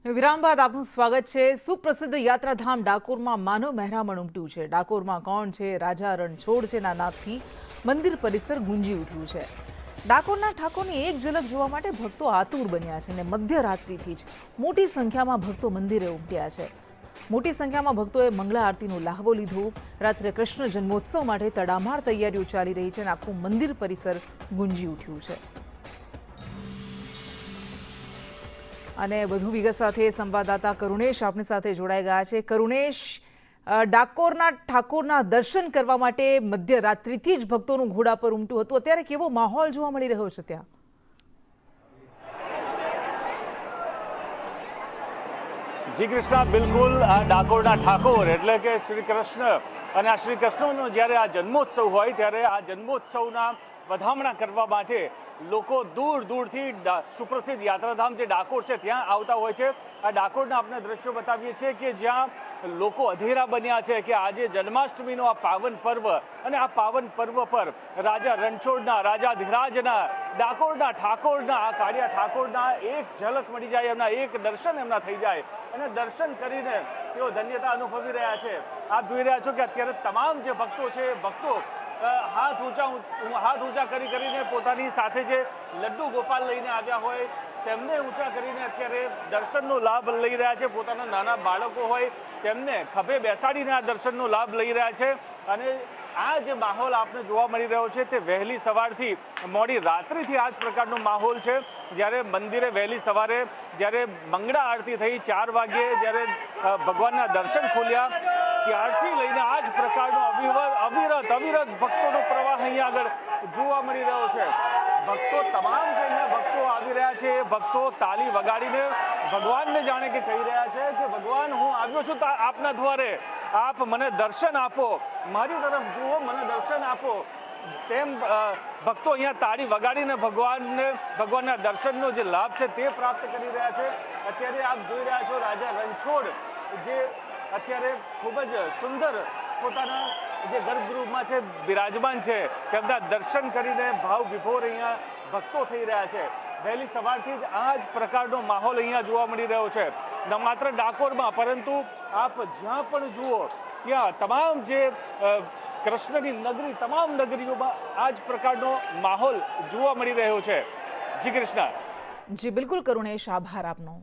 વિરામ બાદ આપનું સ્વાગત છે। સુપ્રસિદ્ધ યાત્રાધામ ડાકોરમાં માનવ મહેરામણ ઉમટ્યું છે। ડાકોરમાં કોણ છે રાજા રણછોડ છે ના નાદથી મંદિર પરિસર ગુંજી ઉઠ્યું છે। ડાકોરના ઠાકોરની એક ઝલક જોવા માટે ભક્તો આતુર બન્યા છે અને મધ્યરાત્રિથી જ મોટી સંખ્યામાં ભક્તો મંદિરે ઉમટ્યા છે। મોટી સંખ્યામાં ભક્તોએ મંગળા આરતીનો લાહવો લીધો। રાત્રે કૃષ્ણ જન્મોત્સવ માટે તડામાર તૈયારીઓ ચાલી રહી છે અને આખું મંદિર પરિસર ગુંજી ઉઠ્યું છે। અને વધુ વિગત સાથે સંવાદદાતા કરુણેશ આપણી સાથે જોડાઈ ગયા છે। કરુણેશ, ડાકોરના ઠાકોરના દર્શન કરવા માટે મધ્યરાત્રિથી જ ભક્તોનું ઘોડા પર ઉમટ્યું હતું। અત્યારે કેવો માહોલ જોવા મળી રહ્યો છે ત્યાં? જી કૃષ્ણા, બિલકુલ આ ડાકોરના ઠાકોર એટલે કે શ્રી કૃષ્ણ અને આ શ્રી કૃષ્ણનો જ્યારે આ જન્મોત્સવ હોય ત્યારે આ જન્મોત્સવના વધામણા કરવા માટે લોકો દૂર દૂરથી સુપ્રસિદ્ધ યાત્રાધામ જે ડાકોર છે ત્યાં આવતા હોય છે। આ ડાકોરના આપણે દ્રશ્યો બતાવીએ છીએ કે જ્યાં લોકો અધેરા બન્યા છે કે આજે જન્માષ્ટમીનો આ પાવન પર્વ અને આ પાવન પર્વ પર રાજા રણછોડના, રાજા ધીરાજના, ડાકોરના ઠાકોરના, આ કાળિયા ઠાકોરના એક ઝલક મળી જાય, એમના એક દર્શન એમના થઈ જાય અને દર્શન કરીને તેઓ ધન્યતા અનુભવી રહ્યા છે। આપ જોઈ રહ્યા છો કે અત્યારે તમામ જે ભક્તો છે ભક્તો હાથ ઊંચા કરીને પોતાની સાથે જે લડ્ડુ ગોપાલ લઈને આવ્યા હોય તેમને ઊંચા કરીને અત્યારે દર્શનનો લાભ લઈ રહ્યા છે। પોતાના નાના બાળકો હોય તેમને ખભે બેસાડીને આ દર્શનનો લાભ લઈ રહ્યા છે અને આ જે માહોલ આપને જોવા મળી રહ્યો છે તે વહેલી સવારથી મોડી રાત્રિથી આ જ પ્રકારનો માહોલ છે। જ્યારે મંદિરે વહેલી સવારે જ્યારે મંગળા આરતી થઈ 4 વાગ્યે જ્યારે ભગવાનના દર્શન ખોલ્યા ત્યારથી લઈને આ જ પ્રકારનો અવિરત ભક્તોનો પ્રવાહ અહીંયા આગળ જોવા મળી રહ્યો છે। ભક્તો તમામ જે અહીંયા ભક્તો આવી રહ્યા છે એ ભક્તો તાલી વગાડીને ભગવાનને જાણે કે કહી રહ્યા છે કે ભગવાન, હું આવ્યો છું આપના દ્વારે, આપ મને દર્શન આપો, મારી તરફ જુઓ, મને દર્શન આપો। તેમ ભક્તો અહીંયા તાળી વગાડીને ભગવાનના દર્શનનો જે લાભ છે તે પ્રાપ્ત કરી રહ્યા છે। અત્યારે આપ જોઈ રહ્યા છો રાજા રણછોડ જે અત્યારે ખૂબ જ સુંદર પોતાના જે ગર્ભગૃહમાં છે બિરાજમાન છે, તેમના દર્શન કરીને ભાવ વિભોર અહીંયા ભક્તો થઈ રહ્યા છે। વહેલી સવારથી જ આ જ પ્રકારનો માહોલ અહીંયા જોવા મળી રહ્યો છે, ન માત્ર ડાકોરમાં પરંતુ આપ જ્યાં પણ જુઓ ત્યાં તમામ જે કૃષ્ણની નગરી, તમામ નગરીઓમાં આ જ પ્રકારનો માહોલ જોવા મળી રહ્યો છે। જી કૃષ્ણા। જી બિલકુલ કરુણેશ, આભાર આપનો।